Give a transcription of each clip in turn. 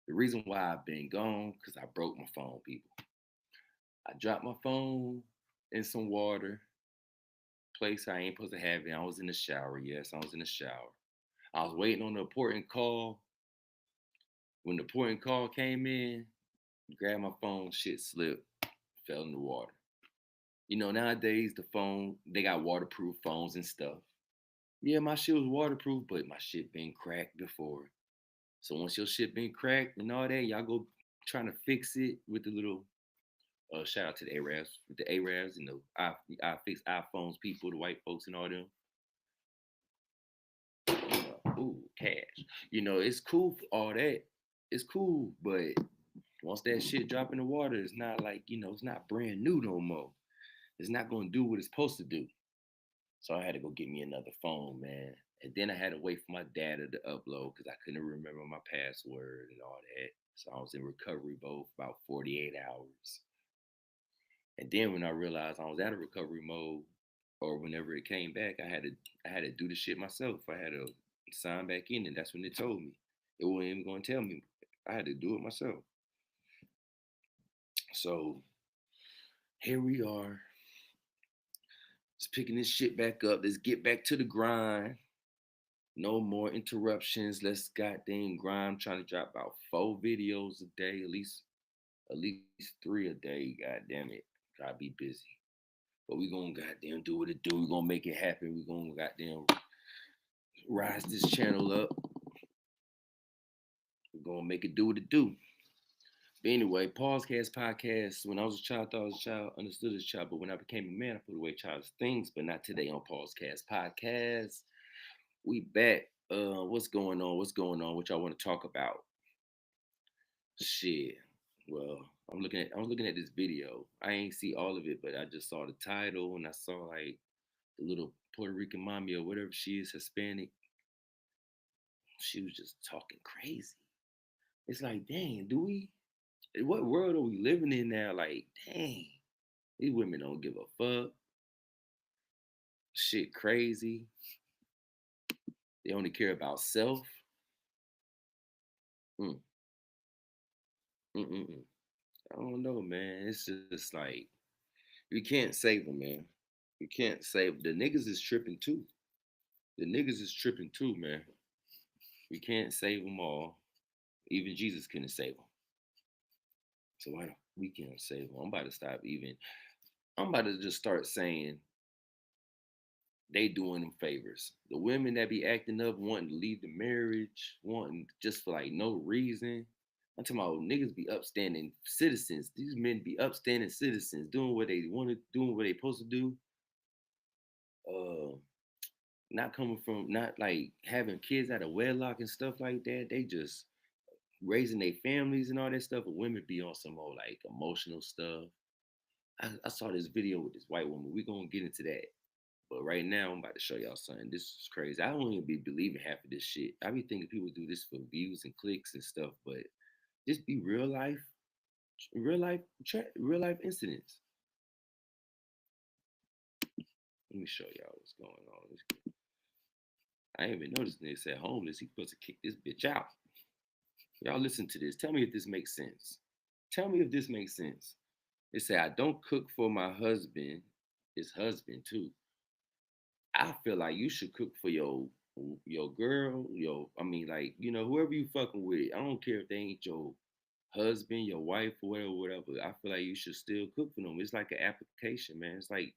The reason why I've been gone, because I broke my phone, people. I dropped my phone in some water, place I ain't supposed to have it. I was in the shower. Yes, I was in the shower. I was waiting on the important call. When the important call came in, grabbed my phone, shit slipped, fell in the water. You know, nowadays the phone, they got waterproof phones and stuff. Yeah, my shit was waterproof, but my shit been cracked before. So once your shit been cracked and all that, y'all go trying to fix it with the little shout out to the Arabs, with the Arabs and I fix iPhones people, the white folks and all them. Ooh, cash. You know, it's cool for all that. It's cool, but once that shit drop in the water, it's not like, it's not brand new no more. It's not gonna do what it's supposed to do. So I had to go get me another phone, man. And then I had to wait for my data to upload because I couldn't remember my password and all that. So I was in recovery mode for about 48 hours. And then when I realized I was out of recovery mode, or whenever it came back, I had to do the shit myself. I had to sign back in, and that's when it told me. It wasn't even going to tell me. I had to do it myself. So here we are, just picking this shit back up. Let's get back to the grind. No more interruptions. Let's goddamn grind. I'm trying to drop about 4 videos a day, at least 3 a day. God damn it, gotta be busy. But we gonna goddamn do what it do. We gonna make it happen. We gonna goddamn rise this channel up. We gonna make it do what it do. But anyway, Pausecast podcast. When I was a child, I thought I was a child, understood as a child. But when I became a man, I put away childish things. But not today on Pausecast podcast. We back. What's going on? What's going on? What y'all want to talk about? Shit. Well, I'm looking at this video. I ain't see all of it, but I just saw the title and I saw like the little Puerto Rican mommy or whatever she is, Hispanic. She was just talking crazy. It's like, dang, what world are we living in now? Like, dang, these women don't give a fuck. Shit crazy. They only care about self. Mm, mm. I don't know, man. It's just like we can't save them, man. We can't save the niggas is tripping too. The niggas is tripping too, man. We can't save them all. Even Jesus couldn't save them. So why we can't save them? I'm about to stop even. I'm about to just start saying they doing them favors. The women that be acting up, wanting to leave the marriage, wanting just for like no reason. I'm talking about niggas be upstanding citizens. These men be upstanding citizens, doing what they want to, doing what they supposed to do. Uh, not coming from, not like having kids out of wedlock and stuff like that. They just raising their families and all that stuff. But women be on some more like emotional stuff. I saw this video with this white woman. We gonna get into that. But right now, I'm about to show y'all something. This is crazy. I don't even be believing half of this shit. I be thinking people do this for views and clicks and stuff, but just be real life incidents. Let me show y'all what's going on. I ain't even noticed they said homeless. He supposed to kick this bitch out. Y'all listen to this. Tell me if this makes sense. Tell me if this makes sense. They say I don't cook for my husband, his husband too. I feel like you should cook for your girl, I mean like, whoever you fucking with. I don't care if they ain't your husband, your wife, or whatever. I feel like you should still cook for them. It's like an application, man. It's like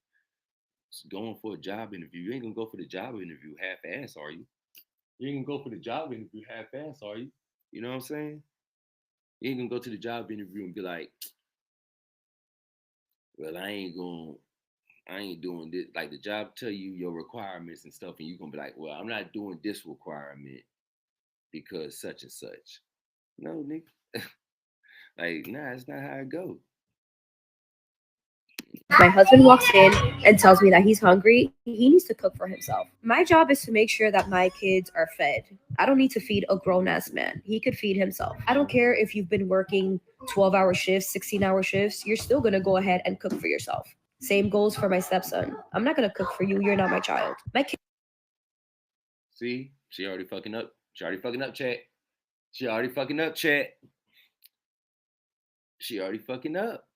going for a job interview. You ain't gonna go for the job interview half ass, are you? You ain't gonna go for the job interview half ass, are you? You know what I'm saying? You ain't gonna go to the job interview and be like, well, I ain't doing this. Like the job tell you your requirements and stuff, and you gonna be like, well, I'm not doing this requirement because such and such. No, nigga. Like, nah, it's not how it go. My husband walks in and tells me that he's hungry, he needs to cook for himself. My job is to make sure that my kids are fed. I don't need to feed a grown ass man. He could feed himself. I don't care if you've been working 12-hour shifts, 16-hour shifts, you're still going to go ahead and cook for yourself. Same goes for my stepson. I'm not going to cook for you. You're not my child. My kid. See, she already fucking up. She already fucking up, chat. She already fucking up, chat. She already fucking up.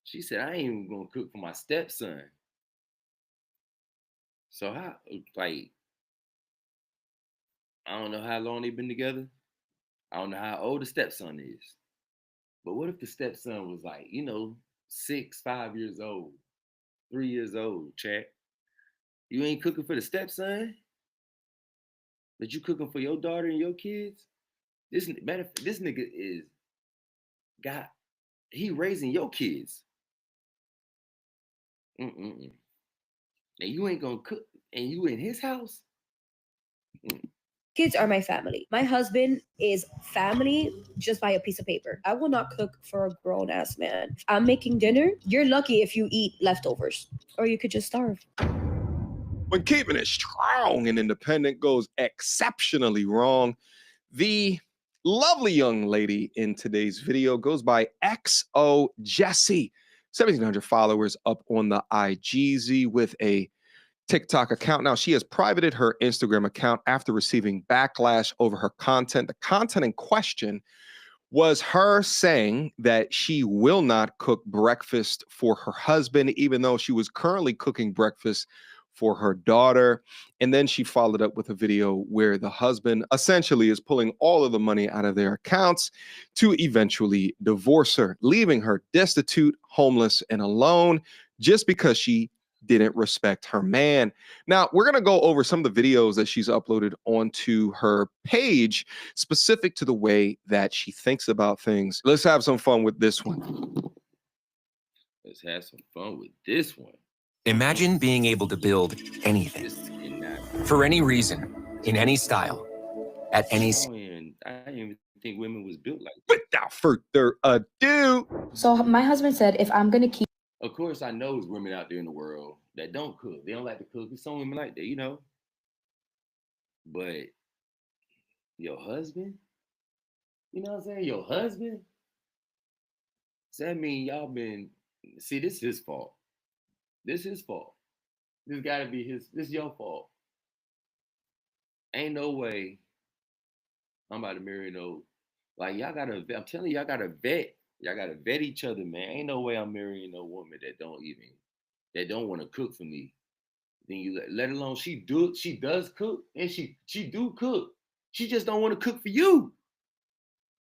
She said, I ain't even gonna cook for my stepson. So how, like, I don't know how long they've been together. I don't know how old the stepson is. But what if the stepson was like, 6, 5 years old, 3 years old, chat? You ain't cooking for the stepson, but you cooking for your daughter and your kids? This this nigga is got he raising your kids. Mm-mm-mm. And you ain't gonna cook, and you in his house? Kids are my family. My husband is family just by a piece of paper. I will not cook for a grown ass man. If I'm making dinner, you're lucky if you eat leftovers, or you could just starve. When keeping it strong and independent goes exceptionally wrong, the lovely young lady in today's video goes by XO Jessie. 1,700 followers up on the IGZ with a TikTok account. Now, she has privated her Instagram account after receiving backlash over her content. The content in question was her saying that she will not cook breakfast for her husband, even though she was currently cooking breakfast for her daughter. And then she followed up with a video where the husband essentially is pulling all of the money out of their accounts to eventually divorce her, leaving her destitute, homeless, and alone just because she didn't respect her man. Now, we're going to go over some of the videos that she's uploaded onto her page specific to the way that she thinks about things. Let's have some fun with this one. Let's have some fun with this one. Imagine being able to build anything, for any reason, in any style, at any I didn't even think women was built like that. Without further ado. So my husband said, if I'm going to keep... Of course, I know there's women out there in the world that don't cook. They don't like to cook. There's some women like that, But your husband? You know what I'm saying? Your husband? Does that mean y'all been... See, this is his fault. This is his fault. This gotta be this is your fault. Ain't no way I'm about to marry I'm telling you, y'all gotta vet. Y'all gotta vet each other, man. Ain't no way I'm marrying no woman that don't want to cook for me. Then you let alone she does cook, and she do cook. She just don't want to cook for you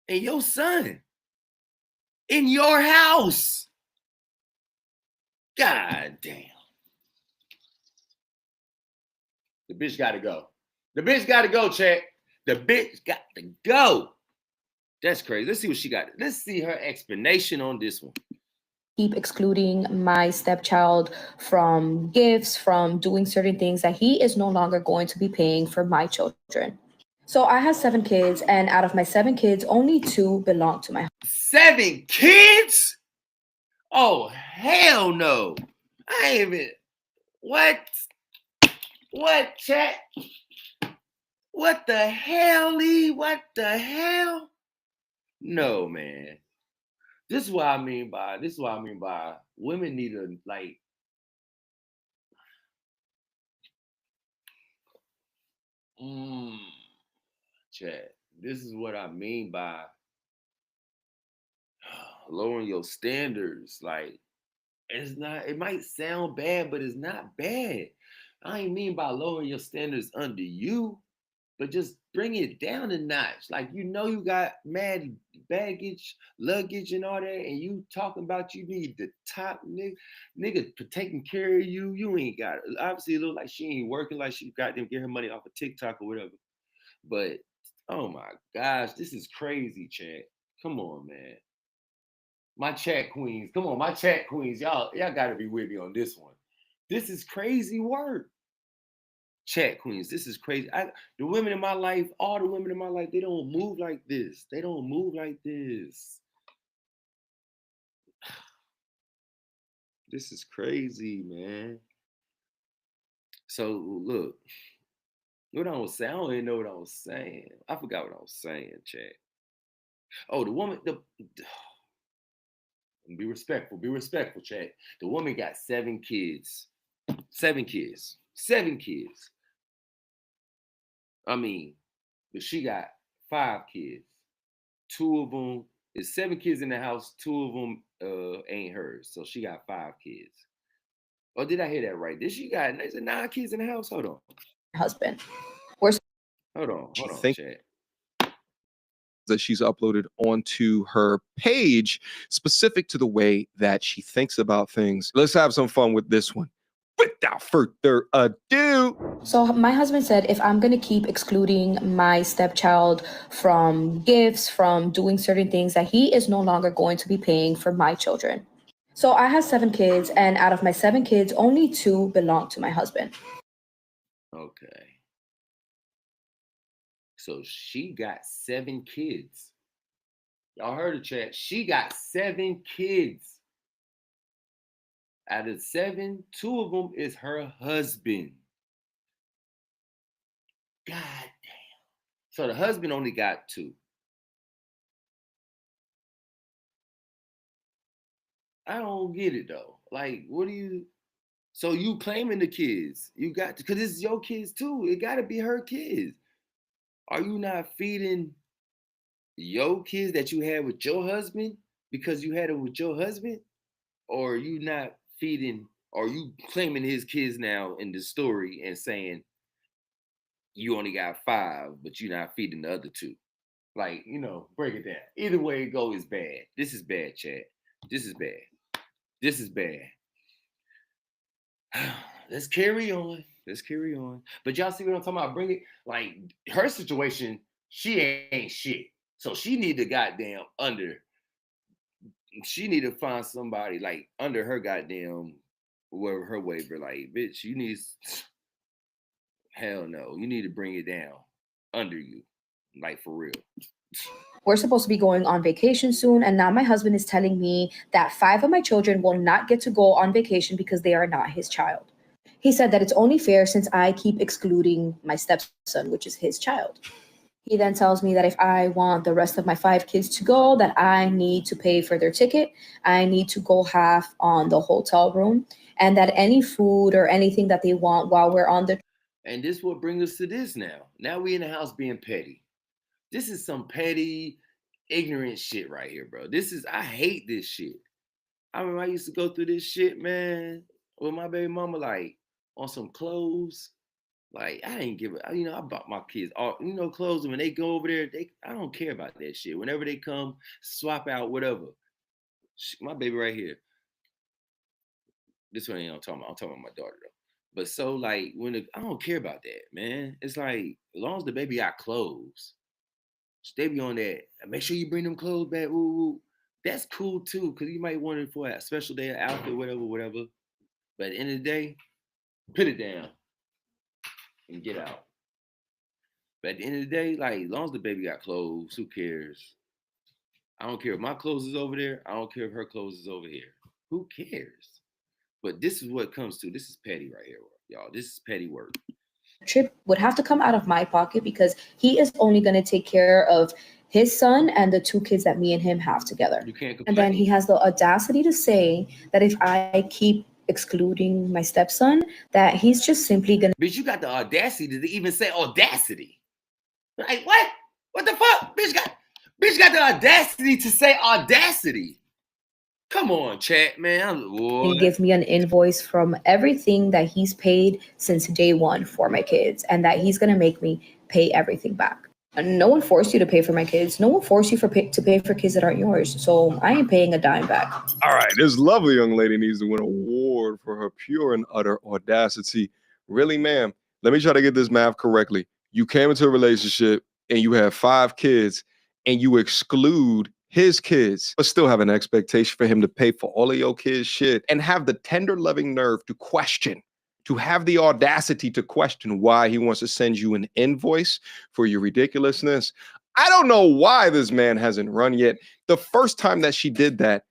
and your son in your house. God damn. The bitch gotta go. The bitch gotta go, Chat. The bitch got to go. That's crazy. Let's see what she got. Let's see her explanation on this one. Keep excluding my stepchild from gifts, from doing certain things that he is no longer going to be paying for my children. So I have 7 kids, and out of my 7 kids, only 2 belong to my... 7 kids? Oh, hell no. I ain't even... What? What, Chat? What the hell, Lee? What the hell? No, man. This is what I mean by women need to, like... Chat. This is what I mean by lowering your standards. Like, it might sound bad, but it's not bad. I ain't mean by lowering your standards under you, but just bring it down a notch. Like, you got mad baggage, luggage, and all that, and you talking about you need the top nigga taking care of you. You ain't got it. Obviously, it look like she ain't working, like she got them get her money off of TikTok or whatever. But oh my gosh, this is crazy, chat. Come on, man. My chat queens, come on, my chat queens, y'all gotta be with me on this one. This is crazy work. Chat queens, this is crazy. The women in my life, all the women in my life, they don't move like this. They don't move like this. This is crazy, man. So look, what I was saying, I don't even know what I was saying. I forgot what I was saying, chat. Oh, the woman, be respectful, chat. The woman got 7 kids. 7 kids. 7 kids. I mean, but she got 5 kids. 2 of them It's 7 kids in the house. 2 of them ain't hers, so she got 5 kids. Or did I hear that right? Did she got? Is it 9 kids in the house? Hold on. Husband. Hold on, think- Chad. That she's uploaded onto her page specific to the way that she thinks about things. Let's have some fun with this one. Without further ado. So my husband said if I'm going to keep excluding my stepchild from gifts, from doing certain things, that he is no longer going to be paying for my children. So I have 7 kids, and out of my 7 kids, only 2 belong to my husband. Okay. So she got 7 kids. Y'all heard the chat. She got 7 kids. Out of 7, 2 of them is her husband. God damn. So the husband only got 2. I don't get it though. Like, what do you? So you claiming the kids? You got to, because it's your kids too. It got to be her kids. Are you not feeding your kids that you had with your husband because you had it with your husband? Or are you not feeding, or you claiming his kids now in the story and saying you only got 5, but you're not feeding the other 2? Like, break it down. Either way it go is bad. This is bad, Chad. This is bad. This is bad. Let's carry on. Let's carry on. But y'all see what I'm talking about? Bring it. Like, her situation, she ain't shit. So she need to goddamn she need to find somebody like under her goddamn wherever her waiver. Like, bitch, you need, hell no. You need to bring it down under you. Like, for real. We're supposed to be going on vacation soon, and now my husband is telling me that 5 of my children will not get to go on vacation because they are not his child. He said that it's only fair since I keep excluding my stepson, which is his child. He then tells me that if I want the rest of my 5 kids to go, that I need to pay for their ticket. I need to go half on the hotel room, and that any food or anything that they want while we're on the. And this will bring us to this now. Now we in the house being petty. This is some petty, ignorant shit right here, bro. I hate this shit. I remember I used to go through this shit, man, with my baby mama, like, on some clothes. Like, I didn't give it, I bought my kids all, clothes, and when they go over there, I don't care about that shit. Whenever they come, swap out, whatever. My baby right here. This one ain't I'm talking about my daughter, though. But so, like, I don't care about that, man. It's like, as long as the baby got clothes, they be on that. Make sure you bring them clothes back. Ooh, that's cool too, because you might want it for a special day, outfit, whatever. But at the end of the day, put it down and get out. But at the end of the day, like, as long as the baby got clothes, who cares? I don't care if my clothes is over there. I don't care if her clothes is over here. Who cares? But this is what it comes to. This is petty right here, y'all. This is petty work. Trip would have to come out of my pocket because he is only going to take care of his son and the 2 kids that me and him have together. You can't complain. And then he has the audacity to say that if I keep excluding my stepson, that he's just simply going to. Bitch, you got the audacity to even say audacity. Like, what? What the fuck? Bitch got the audacity to say audacity. Come on, chat, man. He gives me an invoice from everything that he's paid since day 1 for my kids, and that he's going to make me pay everything back. And no one forced you to pay for my kids. No one forced you to pay for kids that aren't yours. So I ain't paying a dime back. All right, this lovely young lady needs to win an award for her pure and utter audacity. Really, ma'am? Let me try to get this math correctly. You came into a relationship and you have 5 kids and you exclude his kids, but still have an expectation for him to pay for all of your kids' shit and have the tender, loving nerve to have the audacity to question why he wants to send you an invoice for your ridiculousness. I don't know why this man hasn't run yet. The first time that she did that,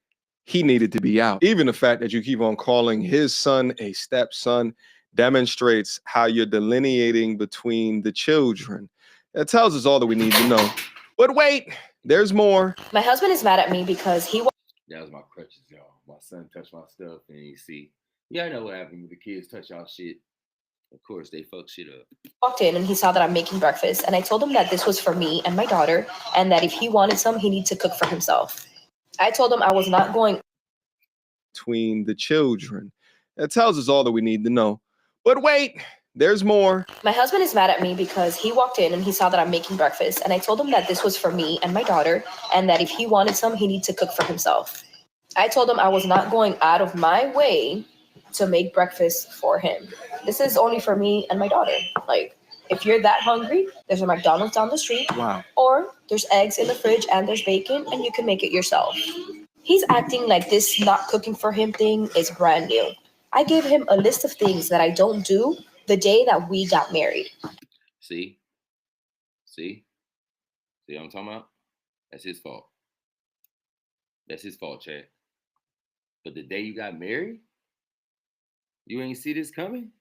he needed to be out. Even the fact that you keep on calling his son a stepson demonstrates how you're delineating between the children. It tells us all that we need to know. But wait, there's more. My husband is mad at me because he. That was my crutches, y'all. My son touched my stuff, and you see, yeah, I know what happened when the kids touch y'all shit. Of course, they fuck shit up. Walked in and he saw that I'm making breakfast, and I told him that this was for me and my daughter, and that if he wanted some, he needed to cook for himself. I told him I was not going between the children. That tells us all that we need to know. But wait, there's more. My husband is mad at me because he walked in and he saw that I'm making breakfast, and I told him that this was for me and my daughter, and that if he wanted some, he needed to cook for himself. I told him I was not going out of my way to make breakfast for him. This is only for me and my daughter. Like, if you're that hungry, there's a McDonald's down the street. Wow. Or there's eggs in the fridge and there's bacon, and you can make it yourself. He's acting like this not cooking for him thing is brand new. I gave him a list of things that I don't do the day that we got married. See what I'm talking about? That's his fault. That's his fault, Chad. But the day you got married, you ain't see this coming?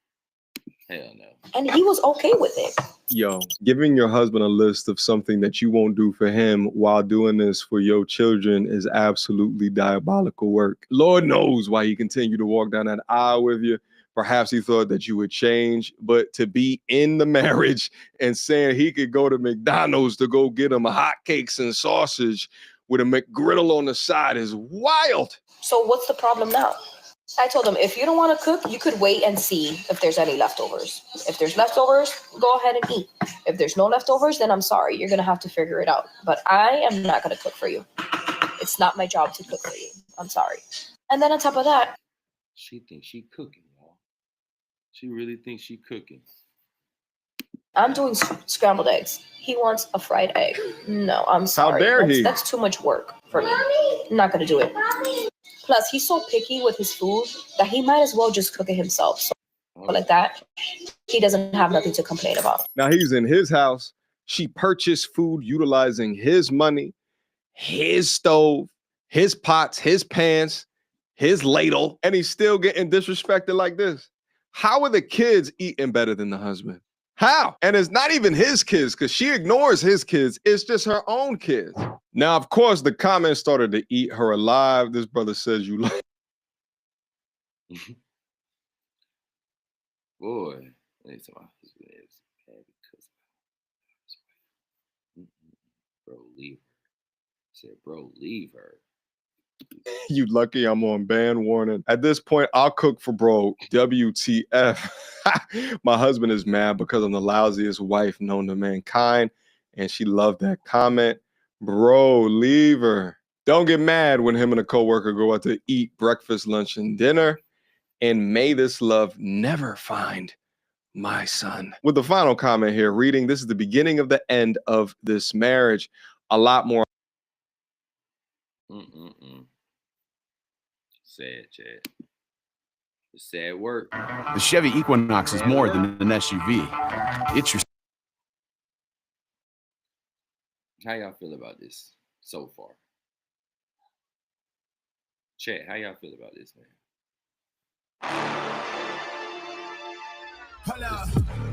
Hell no. And he was okay with it. Yo, giving your husband a list of something that you won't do for him while doing this for your children is absolutely diabolical work. Lord knows why he continued to walk down that aisle with you. Perhaps he thought that you would change, but to be in the marriage and saying he could go to McDonald's to go get him hotcakes and sausage with a McGriddle on the side is wild. So what's the problem now? I told him, if you don't want to cook, you could wait and see if there's any leftovers. If there's leftovers, go ahead and eat. If there's no leftovers, then I'm sorry. You're going to have to figure it out. But I am not going to cook for you. It's not my job to cook for you. I'm sorry. And then on top of that, she thinks she cooking, y'all. She really thinks she cooking. I'm doing scrambled eggs. He wants a fried egg. No, I'm sorry. How dare he? That's too much work for me. I'm not going to do it. Plus, he's so picky with his food that he might as well just cook it himself. So, like that, he doesn't have nothing to complain about. Now he's in his house. She purchased food utilizing his money, his stove, his pots, his pans, his ladle, and he's still getting disrespected like this. How are the kids eating better than the husband? How? And it's not even his kids, because she ignores his kids. It's just her own kids. Now, of course, the comments started to eat her alive. This brother says you like. Boy, that's my husband is bad because bro, leave her. I said, bro, leave her. You lucky I'm on ban warning. At this point, I'll cook for bro. WTF. My husband is mad because I'm the lousiest wife known to mankind. And she loved that comment. Bro, leave her. Don't get mad when him and a coworker go out to eat breakfast, lunch, and dinner. And may this love never find my son. With the final comment here, reading, this is the beginning of the end of this marriage. A lot more. Sad, Chad. It's sad work. The Chevy Equinox is more than an SUV. It's your... How y'all feel about this so far? Chad, how y'all feel about this, man?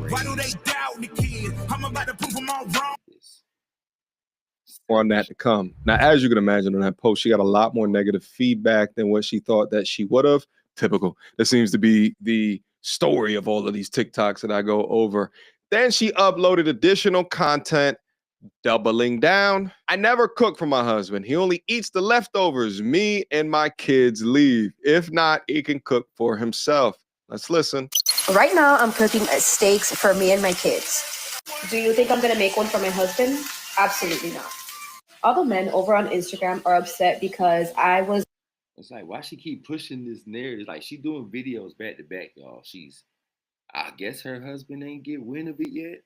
Why do they doubt the kid? I'm about to prove them all wrong. On that to come. Now, as you can imagine on that post, she got a lot more negative feedback than what she thought that she would have. Typical. That seems to be the story of all of these TikToks that I go over. Then she uploaded additional content, doubling down. I never cook for my husband. He only eats the leftovers me and my kids leave. If not, he can cook for himself. Let's listen. Right now, I'm cooking steaks for me and my kids. Do you think I'm going to make one for my husband? Absolutely not. All the men over on Instagram are upset because I was... It's like, why she keep pushing this narrative? Like, she doing videos back to back, y'all. I guess her husband ain't get wind of it yet,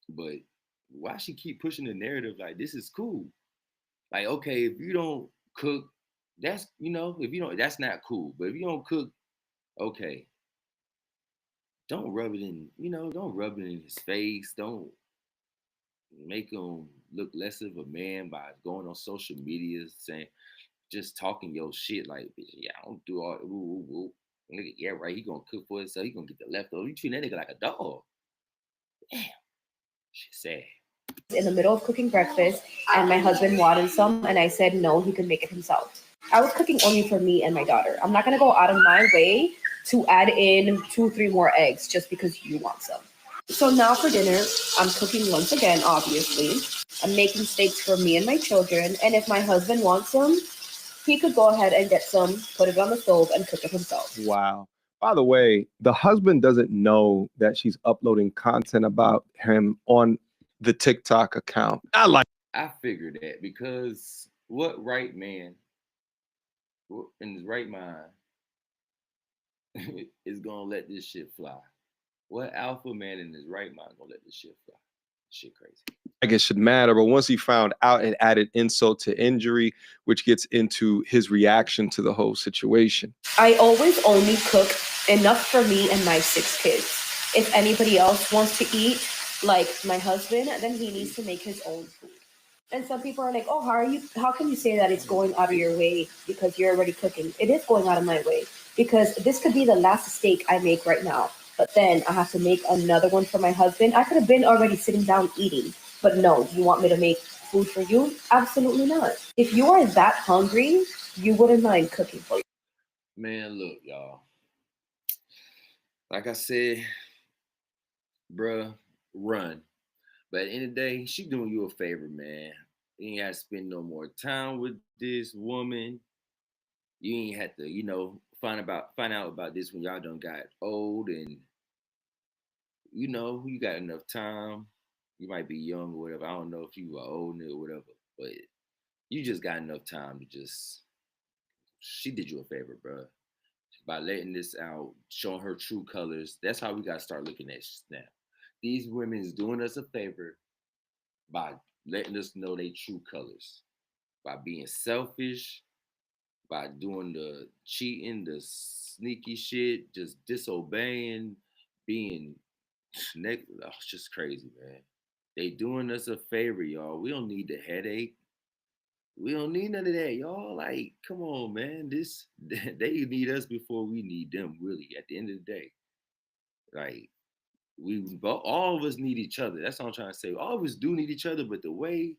but why she keep pushing the narrative like this is cool? Like, okay, if you don't cook, that's, if you don't, that's not cool. But if you don't cook, okay. Don't rub it in, don't rub it in his face. Don't make him look less of a man by going on social media saying, just talking your shit like, yeah, I don't do all, nigga, yeah, right, he gonna cook for himself, he gonna get the leftovers. You treat that nigga like a dog. Damn, shit sad. In the middle of cooking breakfast, and my husband wanted some, and I said no, he could make it himself. I was cooking only for me and my daughter. I'm not gonna go out of my way to add in 2, 3 more eggs just because you want some. So now for dinner, I'm cooking once again, obviously. I'm making steaks for me and my children. And if my husband wants some, he could go ahead and get some, put it on the stove, and cook it himself. Wow. By the way, the husband doesn't know that she's uploading content about him on the TikTok account. I figured that because what right man in his right mind is gonna let this shit fly? What alpha man in his right mind gonna let this shit fly? Shit crazy. I guess should matter, but once he found out, it added insult to injury, which gets into his reaction to the whole situation. I always only cook enough for me and my 6 kids. If anybody else wants to eat, like my husband, then he needs to make his own food. And some people are like, oh, how can you say that it's going out of your way because you're already cooking? It is going out of my way because this could be the last steak I make right now. But then I have to make another one for my husband. I could have been already sitting down eating. But no, you want me to make food for you? Absolutely not. If you are that hungry, you wouldn't mind cooking for you. Man, look, y'all. Like I said, bruh, run. But at the end of the day, she doing you a favor, man. You ain't have to spend no more time with this woman. You ain't have to, find out about this when y'all done got old and you got enough time. You might be young or whatever. I don't know if you are old or whatever, but you just got enough time to she did you a favor, bro. By letting this out, showing her true colors. That's how we got to start looking at now. These women is doing us a favor by letting us know their true colors, by being selfish, by doing the cheating, the sneaky shit, just disobeying, being it's just crazy, man. They doing us a favor, y'all. We don't need the headache. We don't need none of that, y'all. Like, come on, man. They need us before we need them, really, at the end of the day. Like, all of us need each other. That's all I'm trying to say. All of us do need each other, but the way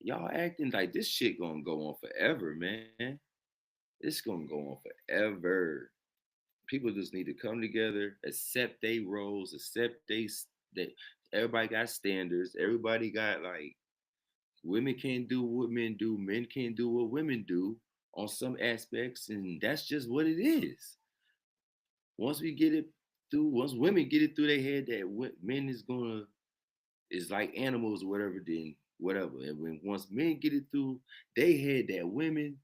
y'all acting, like, this shit gonna go on forever, man. It's gonna go on forever. People just need to come together, accept their roles, accept that everybody got standards. Everybody got, like, women can't do what men do, men can't do what women do on some aspects, and that's just what it is. Once women get it through their head that men is like animals or whatever, then whatever. And once men get it through their head that women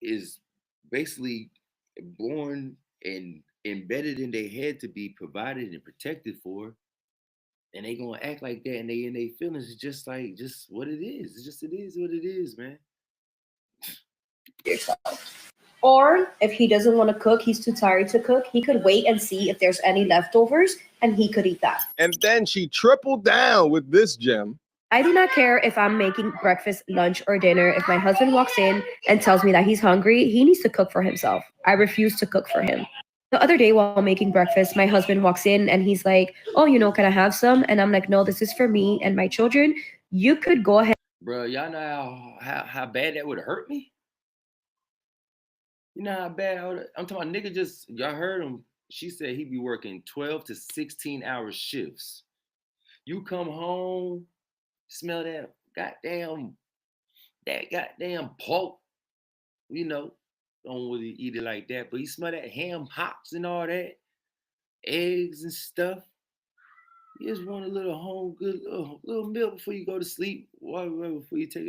is basically born and embedded in their head to be provided and protected for, and they gonna act like that, and they in their feelings. It's just what it is. It is what it is, man. Or if he doesn't want to cook, he's too tired to cook, he could wait and see if there's any leftovers and he could eat that. And then she tripled down with this gem. I do not care if I'm making breakfast, lunch, or dinner. If my husband walks in and tells me that he's hungry, he needs to cook for himself. I refuse to cook for him. The other day while making breakfast, my husband walks in and he's like, oh, can I have some? And I'm like, no, this is for me and my children. You could go ahead. Bro, y'all know how bad that would have hurt me? You know how bad I'm talking about nigga y'all heard him. She said he be working 12 to 16 hour shifts. You come home, smell that goddamn pork, don't really eat it like that, but you smell that ham hocks and all that, eggs and stuff. You just want a little home, good little meal before you go to sleep, whatever,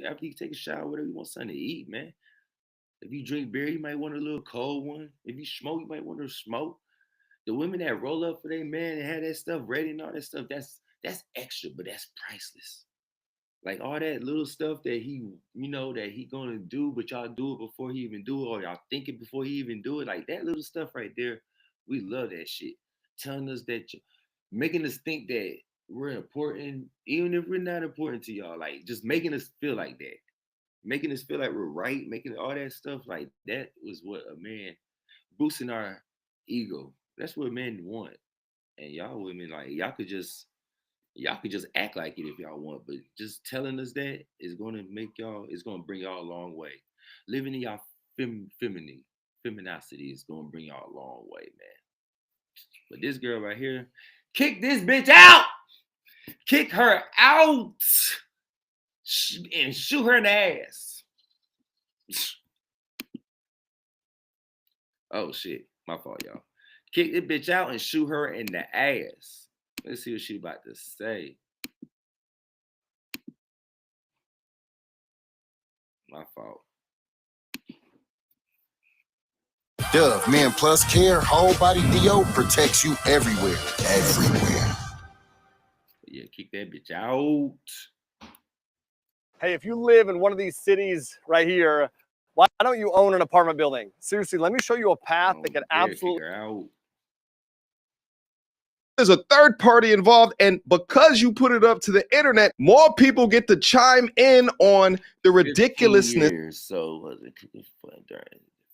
after you take a shower, whatever you want something to eat, man. If you drink beer, you might want a little cold one. If you smoke, you might want to smoke. The women that roll up for their man and have that stuff ready and all that stuff, that's extra, but that's priceless. Like all that little stuff that he gonna do, but y'all do it before he even do it, or y'all think it before he even do it. Like that little stuff right there, we love that shit. Telling us that, making us think that we're important, even if we're not important to y'all. Like just making us feel like that. Making us feel like we're right, making all that stuff, like that was what a man, boosting our ego. That's what men want. And y'all women, like y'all could just act like it if y'all want, but just telling us that is gonna bring y'all a long way. Living in y'all femininity. Femininity is gonna bring y'all a long way, man. But this girl right here, kick this bitch out. Kick her out and shoot her in the ass. Oh shit, my fault, y'all. Kick this bitch out and shoot her in the ass. Let's see what she about to say. My fault. Dove Men Plus Care Whole Body DO protects you everywhere. Everywhere. Yeah, kick that bitch out. Hey, if you live in one of these cities right here, why don't you own an apartment building? Seriously, let me show you a path that can absolutely. There's a third party involved, and because you put it up to the internet, more people get to chime in on the ridiculousness. 15 years, so was it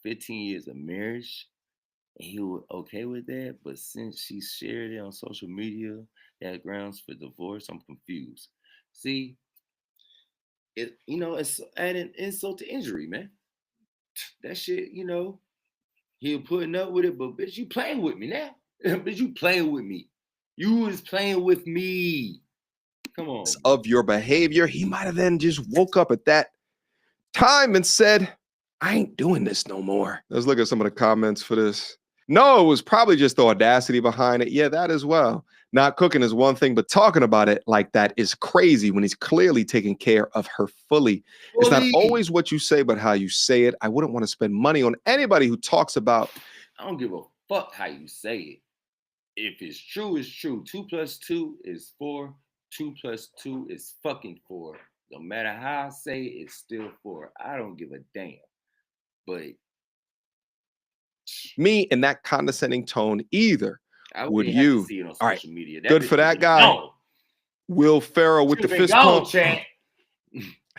15 years of marriage, and he was okay with that. But since she shared it on social media, that grounds for divorce. I'm confused. See, it's adding insult to injury, man. That shit, he putting up with it, but bitch, you playing with me now. Bitch, you playing with me. You was playing with me. Come on. Of your behavior, he might have then just woke up at that time and said, I ain't doing this no more. Let's look at some of the comments for this. No, it was probably just the audacity behind it. Yeah, that as well. Not cooking is one thing, but talking about it like that is crazy when he's clearly taking care of her fully. It's not always what you say, but how you say it. I wouldn't want to spend money on anybody who talks about. I don't give a fuck how you say it. If it's true, it's true. 2 + 2 is 4. 2 + 2 is fucking 4. No matter how I say it, it's still 4. I don't give a damn. But me in that condescending tone either. Would you? See it on all right, media. Good for that guy. Will Ferrell with the fist pump.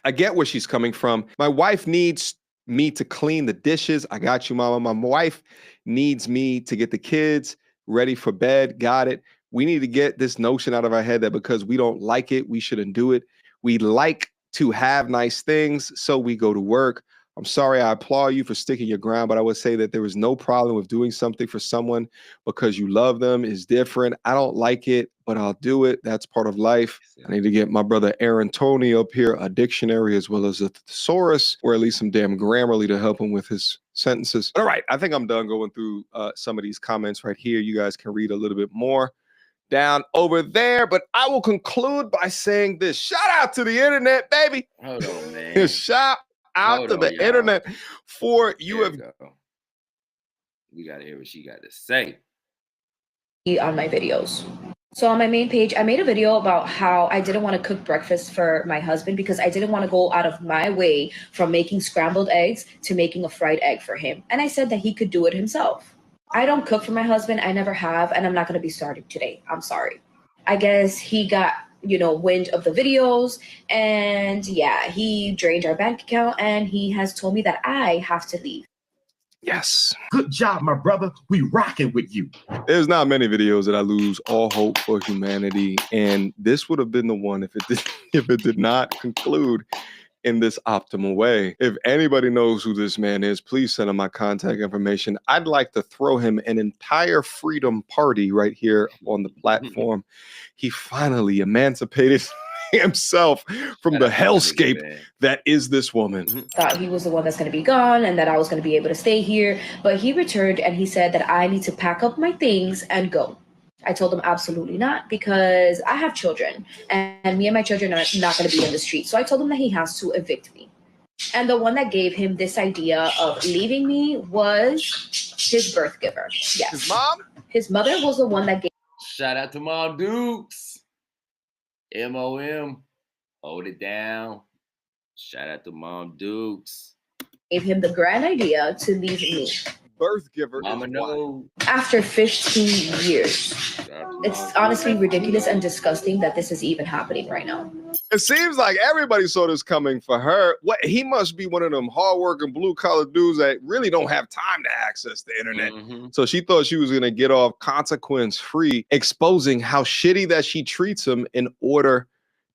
I get where she's coming from. My wife needs me to clean the dishes. I got you, mama. My wife needs me to get the kids ready for bed. Got it. We need to get this notion out of our head that because we don't like it, we shouldn't do it. We like to have nice things, so we go to work. I'm sorry, I applaud you for sticking your ground, but I would say that there is no problem with doing something for someone because you love them is different. I don't like it, but I'll do it. That's part of life. I need to get my brother Aaron Tony up here, a dictionary as well as a thesaurus, or at least some damn Grammarly to help him with his sentences. All right, I think I'm done going through some of these comments right here. You guys can read a little bit more down over there, but I will conclude by saying this. Shout out to the internet, baby. Hold on, man. Shout out to the internet for you have. We gotta hear what she got to say on my videos. So on my main page, I made a video about how I didn't want to cook breakfast for my husband because I didn't want to go out of my way from making scrambled eggs to making a fried egg for him. And I said that he could do it himself. I don't cook for my husband. I never have, and I'm not going to be starting today. I'm sorry. I guess he got wind of the videos, and yeah, he drained our bank account, and he has told me that I have to leave. Yes. Good job, my brother. We rocking with you. There's not many videos that I lose all hope for humanity, and this would have been the one if it did not conclude in this optimal way. If anybody knows who this man is, please send him my contact information. I'd like to throw him an entire freedom party right here on the platform. He finally emancipated himself from the hellscape that is this woman. Thought he was the one that's going to be gone and that I was going to be able to stay here, but he returned and he said that I need to pack up my things and go. I told him absolutely not, because I have children and me and my children are not going to be in the street. So I told him that he has to evict me. And the one that gave him this idea of leaving me was his birth giver. Yes. His mom? His mother was the one that gave. Shout out to Mom Dukes. MOM. Hold it down. Shout out to Mom Dukes. Gave him the grand idea to leave me. Birth giver. Mama no. After 15 years. It's honestly ridiculous and disgusting that this is even happening right now. It seems like everybody saw this coming for her. What, he must be one of them hardworking blue-collar dudes that really don't have time to access the internet. So she thought she was going to get off consequence-free, exposing how shitty that she treats him in order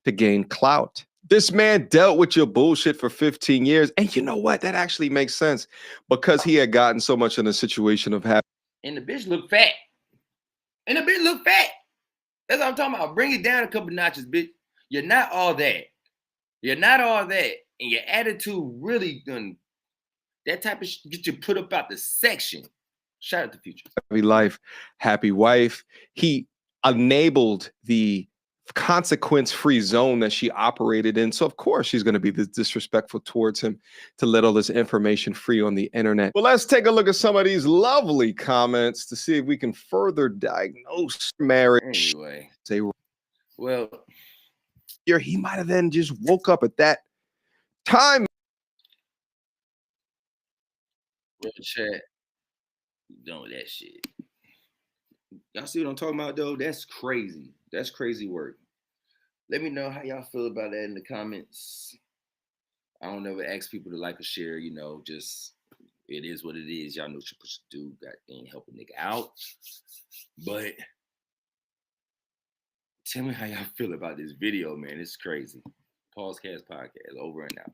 to gain clout. This man dealt with your bullshit for 15 years. And you know what? That actually makes sense because he had gotten so much in a situation of having. And the bitch look fat. And the bitch look fat. That's what I'm talking about. Bring it down a couple notches, bitch. You're not all that. You're not all that. And your attitude really done. That type of shit get you put up out the section. Shout out to Future. Happy life, happy wife. He enabled the consequence-free zone that she operated in. So of course she's going to be disrespectful towards him to let all this information free on the internet. Well, let's take a look at some of these lovely comments to see if we can further diagnose marriage. Anyway. Say, well, he might have then just woke up at that time. Real chat. Done with that shit. Y'all see what I'm talking about, though? That's crazy. That's crazy work. Let me know how y'all feel about that in the comments. I don't ever ask people to like or share, you know, just it is what it is. Y'all know what you're supposed to do. Goddamn, help a nigga out. But tell me how y'all feel about this video, man. It's crazy. Pause Cast Podcast, over and out.